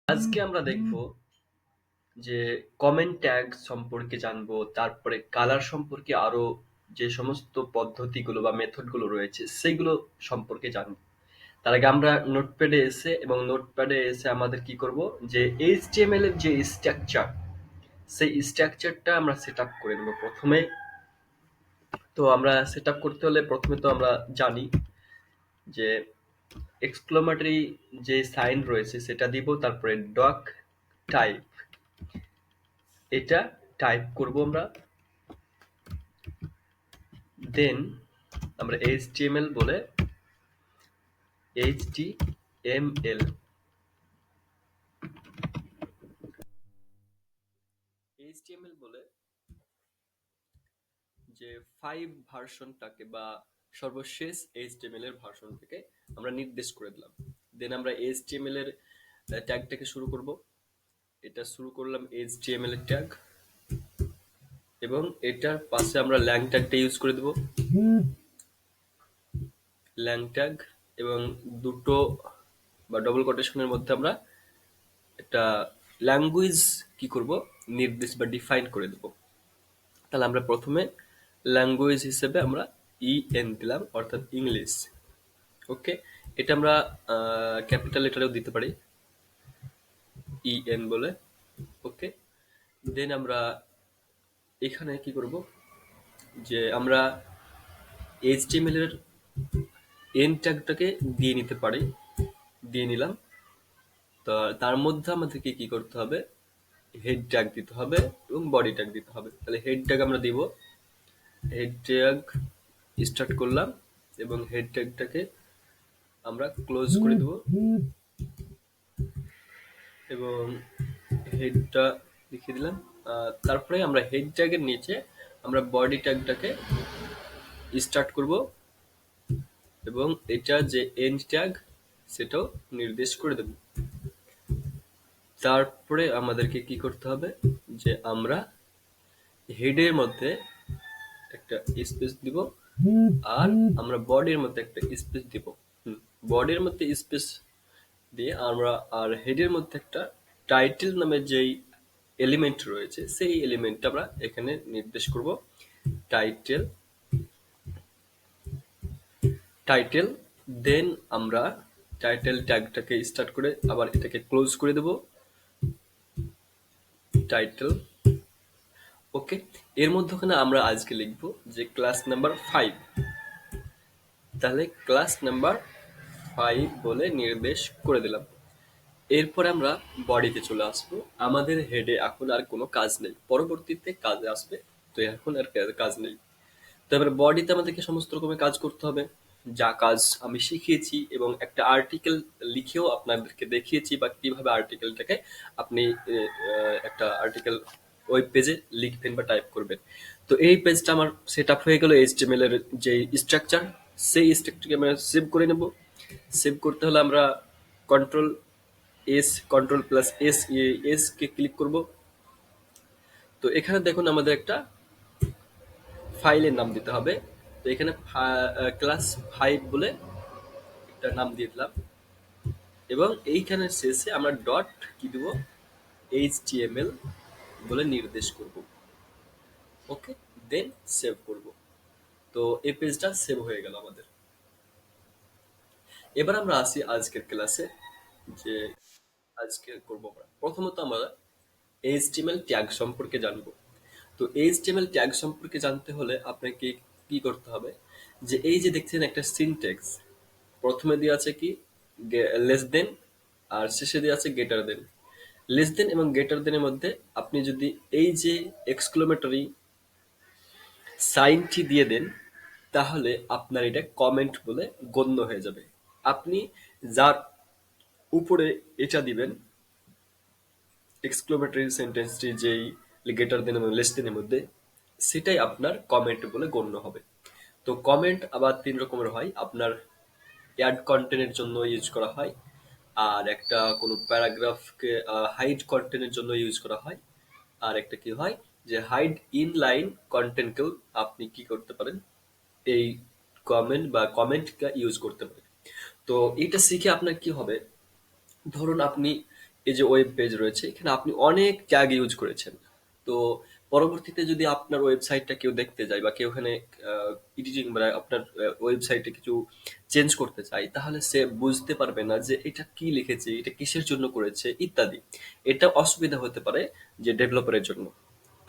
আজকে আমরা দেখব যে কমেন্ট ট্যাগ সম্পর্কে জানবো, তারপরে কালার সম্পর্কে আরো যে সমস্ত পদ্ধতিগুলো বা মেথডগুলো রয়েছে সেগুলো সম্পর্কে জানবো। তার আগে আমরা নোটপ্যাডে এসে আমাদের কি করব, যে এইচটিএমএল এর যে স্ট্রাকচার, সেই স্ট্রাকচারটা আমরা সেট আপ করে নেব প্রথমে। তো আমরা সেট আপ করতে হলে প্রথমে তো আমরা জানি যে এক্সক্লেমেটরি যে সাইন রয়েছে সেটা দিব, তারপরে ডক টাইপ, এটা টাইপ করব আমরা। দেন আমরা এইচটিএমএল বলে এইচটিএমএল এইচটিএমএল বলে যে 5 ভার্সনটাকে বা সর্বশেষ এইচটিএমএল এর ভার্সনটাকে আমরা নির্দেশ করে দিলাম। দেন আমরা এইচটিএমএল এর ট্যাগটাকে শুরু করব। এটা শুরু করলাম এইচটিএমএল এর ট্যাগ, এবং এটার পাশে আমরা ল্যাং ট্যাগটা ইউজ করে দেব। ল্যাং ট্যাগ এবং দুটো বা ডবল কোটেশনের মধ্যে আমরা একটা ল্যাঙ্গুয়েজ কি করব, নির্দেশ বা ডিফাইন করে দেব। তাহলে আমরা প্রথমে ল্যাঙ্গুয়েজ হিসেবে আমরা ইএন দিলাম, অর্থাৎ ইংলিশ। ওকে, এটা আমরা ক্যাপিটাল লেটারেও দিতে পারি, ইএন বলে। ওকে, দেন আমরা এখানে কি করব, যে আমরা এইচটিএমএল এর এন ট্যাগটাকে দিয়ে নিতে পারি, দিয়ে নিলাম। তো তার মধ্যে আমাদেরকে কি করতে হবে, হেড ট্যাগ দিতে হবে এবং বডি ট্যাগ দিতে হবে। তাহলে হেড ট্যাগ আমরা দিব, হেড ট্যাগ স্টার্ট করলাম এবং হেড ট্যাগটাকে আমরা ক্লোজ করে দেব, এবং হেডটা লিখে দিলাম। তারপরে আমরা হেড ট্যাগের নিচে আমরা বডি ট্যাগটাকে স্টার্ট করব, এবং এটা যে এন্ড ট্যাগ সেটাও নির্দেশ করে দেব। তারপরে আমাদেরকে কি করতে হবে, যে আমরা হেডের মধ্যে একটা স্পেস দিব, আর আমরা বডির মধ্যে একটা স্পেস দিব। বডির মধ্যে স্পেস দিয়ে আমরা আর হেডের মধ্যে একটা টাইটেল নামের যেই এলিমেন্ট রয়েছে সেই এলিমেন্টটা আমরা এখানে নির্দেশ করব। টাইটেল টাইটেল দেন আমরা টাইটেল ট্যাগটাকে স্টার্ট করে আবার এটাকে ক্লোজ করে দেব, টাইটেল। ওকে, এর মধ্যখানে আমরা আজকে লিখব যে ক্লাস নাম্বার 5। তাহলে ক্লাস নাম্বার 5 বলে নির্দেশ করে দিলাম। এরপর আমরা বডিতে চলে আসবো। আমাদের হেডে এখন আর কোনো কাজ নেই, পরবর্তীতে কাজে আসবে, তো এখন আর কাজ নেই। তো এবার বডিতে আমাদেরকে সমস্ত রকমের কাজ করতে হবে, যা কাজ আমি শিখিয়েছি এবং একটা আর্টিকেল লিখেও আপনাদেরকে দেখিয়েছি, বা কিভাবে আর্টিকেলটাকে আপনি একটা আর্টিকেল ওয়েব পেজে লিখবেন বা টাইপ করবেন। তো এই পেজটা আমার সেট আপ হয়ে গেল এইচটিএমএল এর যে স্ট্রাকচার, সেই স্ট্রাকচারকে আমরা সেভ করে নেব। সেভ করতে হলে আমরা control control plus S K click করব। তো এখানে দেখুন আমাদের একটা ফাইলের নাম দিতে হবে। তো এখানে ক্লাস 5 বলে একটা নাম দিয়ে দিলাম, এবং এইখানে শেষে আমরা ডট কি দেব, এইচটিএমএল বলে নির্দেশ করব। ওকে, দেন সেভ করব। তো এই পেজটা সেভ হয়ে গেল আমাদের। এবার আমরা আসি আজকের ক্লাসে, যে আজকে করব আমরা প্রথমত আমরা এইচটিএমএল ট্যাগ সম্পর্কে জানবো। তো এইচটিএমএল ট্যাগ সম্পর্কে জানতে হলে আপনাকে কি করতে হবে, যে এই যে দেখছেন একটা সিনট্যাক্স, প্রথমে দেওয়া আছে কি লেস দেন, আর শেষে দেওয়া আছে গেটার দেন। লেস দেন এবং গেটার দেনের মধ্যে আপনি যদি এই যে এক্সক্লেমেটরি সাইনটি দিয়ে দেন, তাহলে আপনার এটা কমেন্ট বলে গণ্য হয়ে যাবে। আপনি যার উপরে এটা দিবেন, এক্সক্লেমেটরি সেন্টেন্সটি যেই গেটার দেন এবং লেস দেনের মধ্যে, সেটাই আপনার কমেন্ট বলে গণ্য হবে। তো কমেন্ট আবার 3 রকমের হয়। আপনার অ্যাড কন্টেন্টের জন্য ইউজ করা হয়, আর একটা কোনো প্যারাগ্রাফকে হাইড কন্টেন্টের জন্য ইউজ করা হয়, আর একটা কি হয়, যে হাইড ইন লাইন কন্টেন্টকেও আপনি কি করতে পারেন, এই কমেন্টটা ইউজ করতে পারেন। তো এটা শিখে আপনার কি হবে, ধরুন আপনি এই যে ওয়েব পেজ রয়েছে, এখানে আপনি অনেক ট্যাগ ইউজ করেছেন। তো পরবর্তীতে যদি আপনার ওয়েবসাইটটা কেউ দেখতে যায় বা কেউ ওখানে এডিটিং মানে আপনার ওয়েবসাইটে কিছু চেঞ্জ করতে চায়, তাহলে সে বুঝতে পারবে না যে এটা কি লিখেছে, এটা কিসের জন্য করেছে ইত্যাদি। এটা অসুবিধা হতে পারে যে ডেভেলপারের জন্য।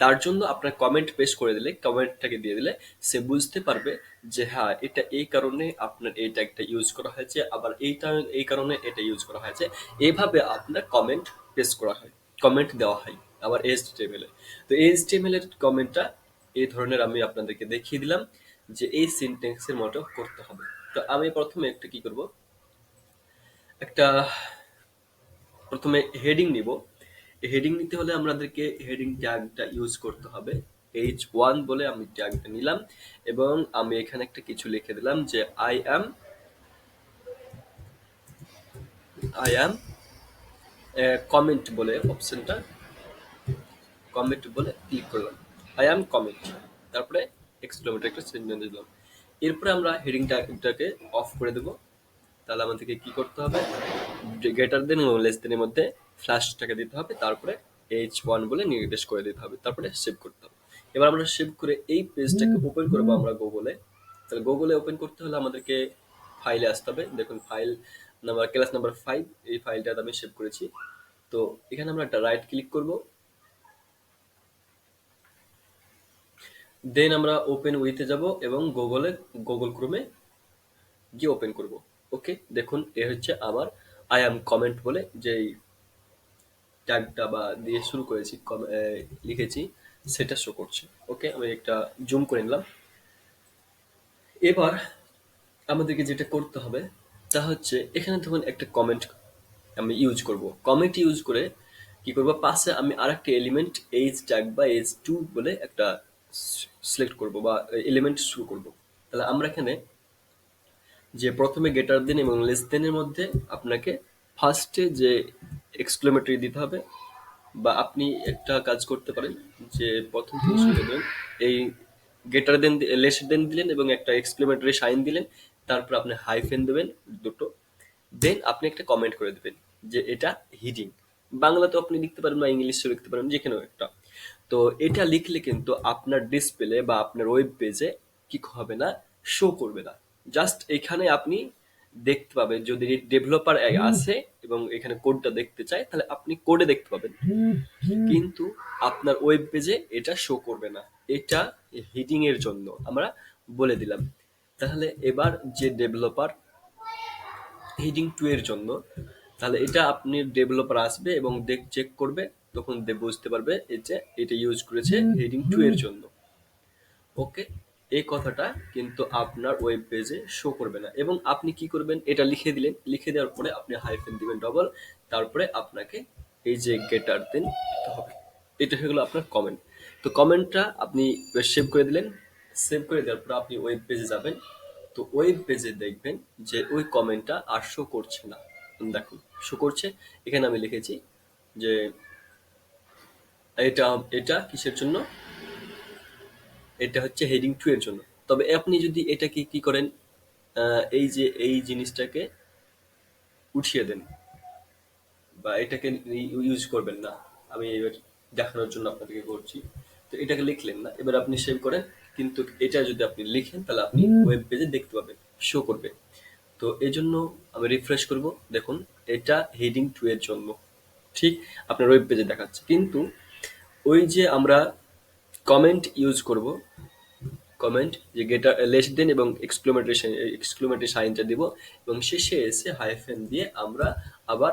তার জন্য আপনার কমেন্ট পেস্ট করে দিলে, কমেন্টটাকে দিয়ে দিলে সে বুঝতে পারবে যে হ্যাঁ, এটা এই কারণে আপনার এই ট্যাগটা ইউজ করা হয়েছে, আবার এইটা এই কারণে এটা ইউজ করা হয়েছে। এইভাবে আপনার কমেন্ট পেস্ট করা হয়, কমেন্ট দেওয়া হয় আবার এইচটিএমএল এ। তো এইচটিএমএল এর কমেন্টটা এই ধরনের আমি আপনাদেরকে দেখিয়ে দিলাম যে এই সিনট্যাক্সের মতো করতে হবে। তো আমি প্রথমে একটা কি করব, একটা প্রথমে হেডিং নিব। হেডিং নিতে হলে আমাদেরকে হেডিং ট্যাগটা ইউজ করতে হবে। H1 বলে আমি ট্যাগটা নিলাম এবং আমি এখানে একটা কিছু লিখে দিলাম যে আই অ্যাম কমেন্ট বলে অপশনটা, কমেন্ট বলে ক্লিক করলাম। আই অ্যাম কমেন্ট, তারপরে এক্সক্লেমেটর একটা চিহ্ন দিলাম। এরপরে আমরা হেডিং ট্যাগটাকে অফ করে দেব। তাহলে আমাদেরকে কি করতে হবে, গ্রেটার দেন এবং লেস দেনের মধ্যে ফ্ল্যাশটাকে দিতে হবে, তারপরে H1 বলে নির্দেশ করে দিতে হবে, তারপরে সেভ করতে হবে। এবার আমরা সেভ করে এই পেজটাকে ওপেন করবো আমরা গুগলে। তাহলে গুগলে ওপেন করতে হলে আমাদেরকে ফাইলে আসতে হবে। দেখুন ফাইল নাম্বার ক্লাস নাম্বার 5, এই ফাইলটা আমি সেভ করেছি। তো এখানে আমরা একটা রাইট ক্লিক করব, দেন আমরা ওপেন উইথে যাব এবং গুগল ক্রোমে গিয়ে ওপেন করব। ওকে, দেখুন এ হচ্ছে আমার আই অ্যাম কমেন্ট বলে যেই ট্যাগটা বা দিয়ে শুরু করেছি, লিখেছি, সেটা শো করছে। ওকে, আমি একটা জুম করে নিলাম। এবার আমাদেরকে যেটা করতে হবে তা হচ্ছে এখানে ধরুন একটা কমেন্ট আমি ইউজ করব। কমেন্ট ইউজ করে কি করব, পাশে আমি আরেকটা এলিমেন্ট এইচ ট্যাগ বা H2 বলে একটা সিলেক্ট করব বা এলিমেন্ট শুরু করব। তাহলে আমরা এখানে যে প্রথমে গ্রেটার দেন এবং লেস দেনের মধ্যে আপনাকে ফার্স্টে যে এক্সক্লেমেটরি দিতে হবে, বা আপনি একটা কাজ করতে পারেন যে প্রথম থেকে শুরু করবেন, এই গ্রেটার দেন লেস দেন দিলেন এবং একটা এক্সক্লেমেটরি সাইন দিলেন, তারপর আপনি হাইফেন দেবেন দুটো, দেন আপনি একটা কমেন্ট করে দেবেন যে এটা হিডিং। বাংলাতে আপনি লিখতে পারেন বা ইংলিশে লিখতে পারেন, যে কোনো একটা। তো এটা লিখলে কিন্তু আপনার ডিসপ্লে বা আপনার ওয়েব পেজে কি হবে না, শো করবে না। জাস্ট এখানে আপনি দেখতে পাবেন, যদি ডেভেলপার আছে এবং এখানে কোডটা দেখতে চায় তাহলে আপনি কোডে দেখতে পাবেন, কিন্তু আপনার ওয়েব পেজে এটা শো করবে না। এটা হিডিং এর জন্য আমরা বলে দিলাম। তাহলে এবার যে ডেভেলপার হেডিং 2 এর জন্য, তাহলে এটা আপনি ডেভেলপার আসবে এবং চেক করবে, তখন বুঝতে পারবে এই যে এটা ইউজ করেছে হেডিং 2 এর জন্য। ওকে, এই কথাটা কিন্তু আপনার ওয়েব পেজে শো করবে না। এবং আপনি কি করবেন, এটা লিখে দিলেন, লিখে দেওয়ার পরে আপনি হাইফেন দিবেন ডবল, তারপরে আপনাকে এই যে গেটার দেন দিতে হবে। এটা হয়ে গেল আপনার কমেন্ট। তো কমেন্টটা আপনি সেভ করে দিলেন। সেভ করে দেওয়ার পর আপনি ওয়েব পেজে যাবেন। তো ওয়েব পেজে দেখবেন যে ওই কমেন্টটা আর শো করছে না। দেখুন শো করছে, এখানে আমি লিখেছি যে এটা এটা কিসের জন্য, এটা হচ্ছে হেডিং 2 এর জন্য। তবে আপনি যদি এটাকে কি করেন, এই যে এই জিনিসটাকে উঠিয়ে দেন বা এটাকে ইউজ করবেন না, আমি এবার দেখানোর জন্য আপনাদেরকে করছি। তো এটাকে লিখলেন না, এবার আপনি সেভ করেন, কিন্তু এটা যদি আপনি লিখেন তাহলে আপনি ওয়েব পেজে দেখতে পাবেন, শো করবে। তো এই জন্য আমি রিফ্রেশ করব, দেখুন এটা হেডিং 2 এর জন্য ঠিক আপনার ওয়েব পেজে দেখাচ্ছে। কিন্তু ওই যে আমরা কমেন্ট ইউজ করব, কমেন্ট যে গেটার লেস দেন এবং এক্সক্লেমেটরি সাইনটা দিব এবং শেষে এসে হাইফেন দিয়ে আমরা আবার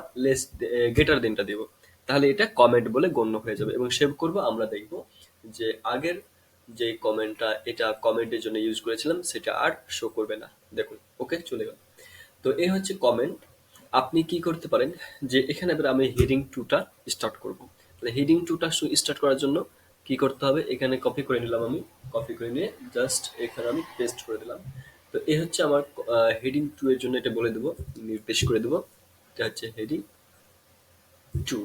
গেটার দেনটা দিব, তাহলে এটা কমেন্ট বলে গণ্য হয়ে যাবে এবং সেভ করব। আমরা দেখব যে আগের যে কমেন্টটা এটা কমেন্টের জন্য ইউজ করেছিলাম সেটা আর শো করবে না। দেখুন ওকে, চলে গেল। তো এই হচ্ছে কমেন্ট। আপনি কি করতে পারেন যে এখানে এবার আমি হেডিং 2টা স্টার্ট করব। তাহলে হেডিং 2টা স্টার্ট করার জন্য কি করতে হবে, এখানে কপি করে নিলাম, আমি কপি করে নিয়ে জাস্ট এখানে আমি পেস্ট করে দিলাম। তো এই হচ্ছে আমার হেডিং 2 এর জন্য, এটা বলে দেবো, নির্দেশ করে দেবো, এটা হচ্ছে হেডিং 2।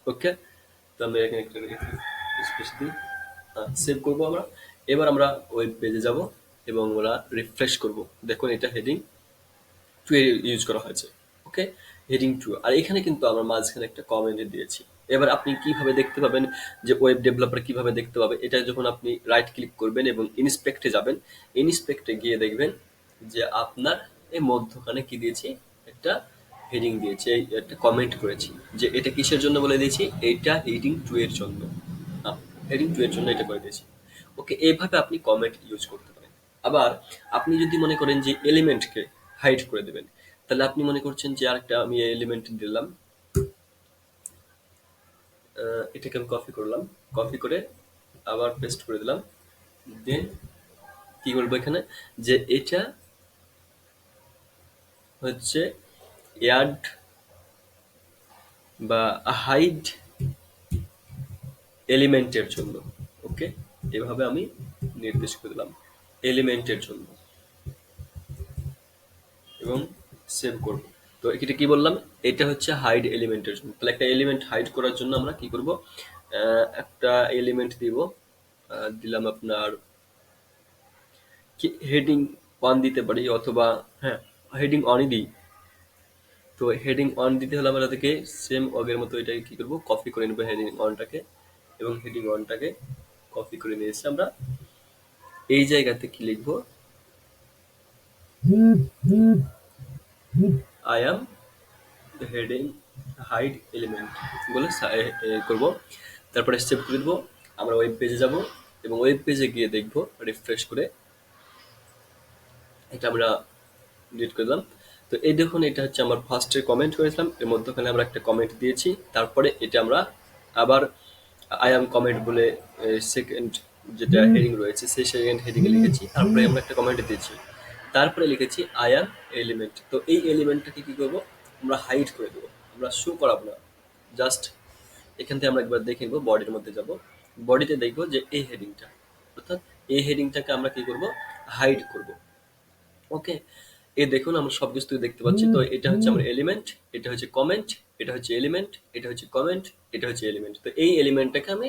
ওকে, তো আমি এখানে একটা স্পেস দিই, সেভ করবো আমরা। এবার আমরা ওয়েব পেজে যাব এবং আমরা রিফ্রেশ করব। দেখুন এটা হেডিং 2 এ ইউজ করা হয়েছে। ওকে, হেডিং টু। আর এখানে কিন্তু আমরা মাঝখানে একটা কমেন্ট দিয়েছি। এবার আপনি কিভাবে দেখতে পাবেন যে ওয়েব ডেভেলপার কিভাবে দেখতে পাবে, এটা যখন আপনি রাইট ক্লিক করবেন এবং ইন্সপেক্টে যাবেন, ইন্সপেক্টে গিয়ে দেখবেন যে আপনার এই মধ্যখানে কি দিয়েছি, একটা হেডিং দিয়েছি, একটা কমেন্ট করেছি যে এটা কিসের জন্য বলে দিয়েছি, এইটা হেডিং টু এর জন্য। হেডিং টু এর জন্য এটা করে দিয়েছি। ওকে, এইভাবে আপনি কমেন্ট ইউজ করতে পারেন। আবার আপনি যদি মনে করেন যে এলিমেন্টকে হাইড করে দেবেন, তাহলে আপনি মনে করছেন যে আরেকটা আমি এলিমেন্ট দিলাম, এটাকে আমি কপি করলাম, কপি করে আবার পেস্ট করে দিলাম। দেন কি বলবো এখানে, যে এটা হচ্ছে অ্যাড বা হাইড এলিমেন্টের জন্য। ওকে, এভাবে আমি নির্দেশ করে দিলাম এলিমেন্টের জন্য এবং সেভ করব। তো এটা কি বললাম, এটা হচ্ছে হাইড এলিমেন্টের জন্য। তাহলে একটা এলিমেন্ট হাইড করার জন্য আমরা কি করব, একটা এলিমেন্ট দিব, দিলাম আপনার কি হেডিং ওয়ান দিতে পারি, অথবা হ্যাঁ হেডিং অনই দিই। তো হেডিং অন দিতে হলে আমরা তাদেরকে সেম আগের মতো এটাকে কি করব, কপি করে নেব হেডিং অনটাকে, এবং হেডিং অনটাকে কপি করে নিয়ে এসে আমরা এই জায়গাতে কি লিখবো, I am heading hide element বলে করব। তারপরে সেভ করে দেবো। আমরা ওয়েব পেজে যাব এবং ওয়েব পেজে গিয়ে দেখবো, রিফ্রেশ করে এটা আমরা ডিলিট করে দিলাম। তো এই দেখুন, এটা হচ্ছে আমার ফার্স্টে কমেন্ট করেছিলাম, এর মধ্যখানে আমরা একটা কমেন্ট দিয়েছি, তারপরে এটা আমরা আবার আই অ্যাম কমেন্ট বলে সেকেন্ড যেটা হেডিং রয়েছে সেই সেকেন্ড হেডিং লিখেছি, তারপরে আমরা একটা কমেন্ট দিয়েছি, তারপরে লিখেছি আই অ্যাম এলিমেন্ট। তো এই এলিমেন্টটাকে কি করবো, আমরা হাইড করে দেবো, আমরা শো করাবো না। জাস্ট এখান থেকে আমরা একবার দেখে নেবো, বডির মধ্যে যাব, বডিতে দেখবো যে এই হেডিংটা, অর্থাৎ এই হেডিংটাকে আমরা কি করব, হাইড করব। ওকে, এই দেখুন আমরা সব কিছু দেখতে পাচ্ছি। তো এটা হচ্ছে আমার এলিমেন্ট, এটা হচ্ছে কমেন্ট, এটা হচ্ছে এলিমেন্ট, এটা হচ্ছে কমেন্ট, এটা হচ্ছে এলিমেন্ট। তো এই এলিমেন্টটাকে আমি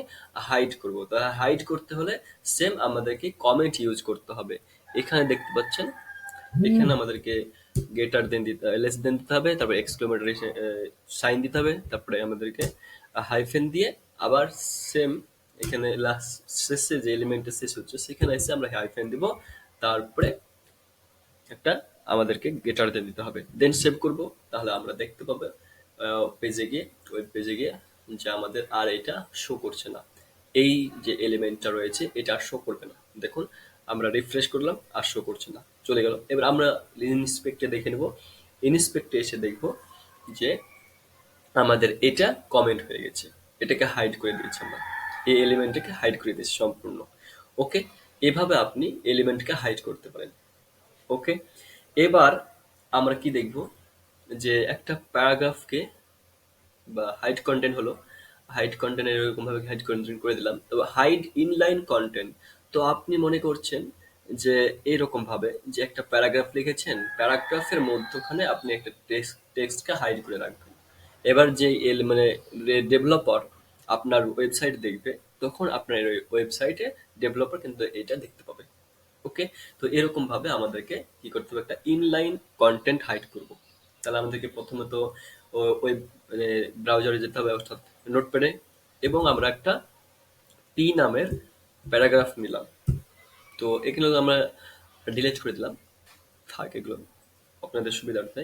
হাইড করব। তো হাইড করতে হলে সেম আমাদেরকে কমেন্ট ইউজ করতে হবে। এখানে দেখতে পাচ্ছেন, এখানে আমাদেরকে গ্রেটার দেন দিতে, লেস দেন দিতে হবে, তারপরে এক্সক্লেমেটরি সাইন দিতে হবে, তারপরে আমাদেরকে হাইফেন দিয়ে আবার সেম এখানে লাস্ট শেষে যে এলিমেন্টের শেষ হচ্ছে সেখানে এসে আমরা হাইফেন দিব, তারপরে একটা আমাদেরকে গেটার দিয়ে দিতে হবে, দেন সেভ করব। তাহলে আমরা দেখতে পাবো পেজে গিয়ে, ওয়েব পেজে গিয়ে, যে আমাদের আর এটা শো করছে না, এই যে এলিমেন্টটা রয়েছে এটা আর শো করবে না। দেখুন আমরা রিফ্রেশ করলাম, আর শো করছে না, চলে গেল। এবার আমরা ইনস্পেক্টে দেখে নেব, ইনস্পেক্টে এসে দেখবো যে আমাদের এটা কমেন্ট হয়ে গেছে, এটাকে হাইড করে দিয়েছি আমরা, এই এলিমেন্টটাকে হাইড করে দিয়েছি সম্পূর্ণ। ওকে, এভাবে আপনি এলিমেন্টকে হাইড করতে পারেন। ওকে, এবার আমরা কি দেখব, যে একটা প্যারাগ্রাফকে বা হাইড কন্টেন্ট হলো, হাইড কন্টেন্ট এরকম ভাবে হাইড কন্টেন্ট করে দিলাম। তো হাইড ইনলাইন কন্টেন্ট, তো আপনি মনে করছেন যে এরকম ভাবে যে একটা প্যারাগ্রাফ লিখেছেন, প্যারাগ্রাফের মধ্যখানে আপনি একটা টেক্সটকে হাইড করে রাখবেন। এবার যে মানে ডেভেলপার আপনার ওয়েবসাইট দেখবে, তখন আপনার ওয়েবসাইটে ডেভেলপার কিন্তু এটা দেখতে পাবে। ওকে, তো এরকম ভাবে আমাদেরকে কি করতে হবে, একটা ইনলাইন কন্টেন্ট হাইড করব। তাহলে আমাদেরকে প্রথমত ওয়েব মানে ব্রাউজারে যেতে হবে, অর্থাৎ নোটপ্যাডে, এবং আমরা একটা পি নামের প্যারাগ্রাফ নিলাম। তো এগুলো আমরা ডিলিট করে দিলাম, থাক এগুলো আপনাদের সুবিধার্থে।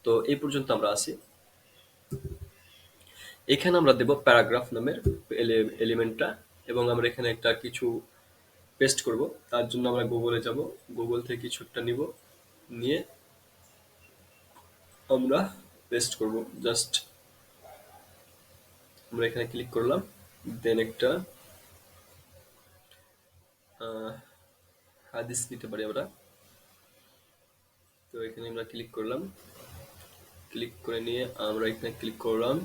তো এই পর্যন্ত আমরা আসি। এখানে আমরা দেব প্যারাগ্রাফ নামের এলিমেন্টটা, এবং আমরা এখানে একটা কিছু পেস্ট করব। তার জন্য আমরা গুগলে যাব, গুগল থেকে কিছু একটা নিব, নিয়ে আমরা পেস্ট করব। জাস্ট আমরা এখানে ক্লিক করলাম, দেন একটা হাদিস নিতে পারি আমরা। তো এখানে আমরা ক্লিক করলাম, ক্লিক করে নিয়ে আমরা এখানে ক্লিক করলাম,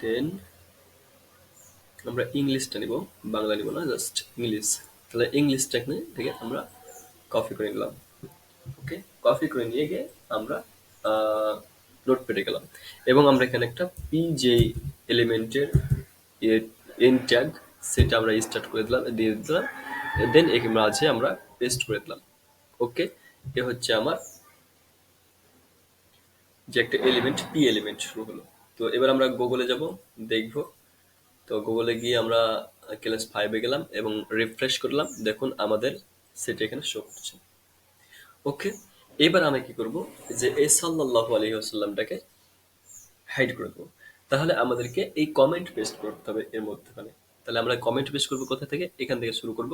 দেন আমরা ইংলিশটা নিব, বাংলা নিব না, জাস্ট ইংলিশ। তাহলে ইংলিশটা এখানে থেকে আমরা কপি করে নিলাম। ওকে, কপি করে নিয়ে গিয়ে আমরা নোটপ্যাডে গেলাম, এবং আমরা এখানে একটা পিজে এলিমেন্টের এন ট্যাগ, সেটা আমরা স্টার্ট করে দিলাম, দিয়ে দিলাম। দেন এর মাঝে আমরা পেস্ট করে দিলাম। ওকে, এ হচ্ছে আমার যে একটা এলিমেন্ট পি এলিমেন্ট শুরু হলো। তো এবার আমরা গুগলে যাব, দেখব। তো গুগলে গিয়ে আমরা ক্লাস 5-এ গেলাম এবং রিফ্রেশ করলাম। দেখুন আমাদের সেটা এখানে শো করছে। ওকে, এবার আমি কি করব, যে এই সাল্লাল্লাহু আলাইহি ওয়াসাল্লামটাকে হাইড করে দেবো। তাহলে আমাদেরকে এই কমেন্ট পেস্ট করতে হবে এর মধ্যখানে। তাহলে আমরা কমেন্ট পেস্ট করবো কোথা থেকে? এখান থেকে শুরু করব।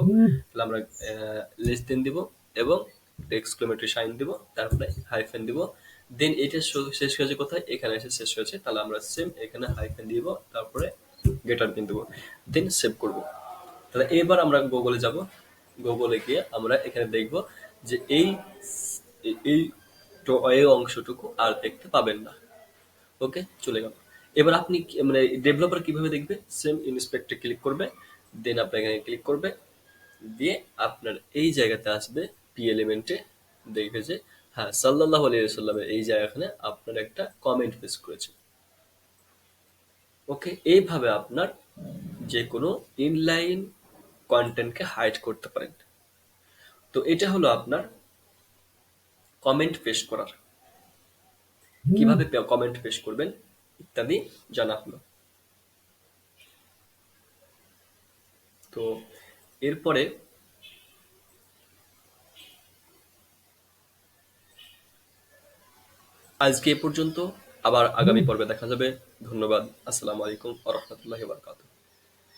তাহলে আমরা লেস দেন দিব এবং এক্সক্লেমেটরি সাইন দিব, তারপরে হাইফেন দিব। দেন এটা শেষ হয়েছে কোথায়? এখানে এসে শেষ হয়েছে। তাহলে আমরা সেম এখানে হাইফেন দিব, তারপরে গেটার দিন দেবো, দেন সেভ করব। তাহলে এবার আমরা গুগলে যাব। গুগলে গিয়ে আমরা এখানে দেখব যে এই এই অংশটুকু আর দেখতে পাবেন না। ওকে, চলে গেল। এবার আপনি মানে ডেভেলপার কিভাবে দেখবে? সেম ইন্সপেক্টে ক্লিক করবে, দেন আপনার এখানে ক্লিক করবে, দিয়ে আপনার এই জায়গাতে আসবে পি এলিমেন্টে, দেখবে যে হ্যাঁ সাল্লাল্লাহু আলাইহি ওয়াসাল্লামের এই জায়গাখানে আপনার একটা কমেন্ট পেস্ট করেছে। ওকে, এইভাবে আপনার যে কোনো ইনলাইন কন্টেন্টকে হাইড করতে পারেন। তো এটা হলো আপনার কমেন্ট পেস্ট করার, কিভাবে কমেন্ট পেস্ট করবেন ইত্যাদি জানা হলো। তো এরপরে আজকে এ পর্যন্ত, আবার আগামী পর্বে দেখা যাবে। ধন্যবাদ। আসসালামু আলাইকুম ওয়া রাহমাতুল্লাহি ওয়া বারাকাতুহু।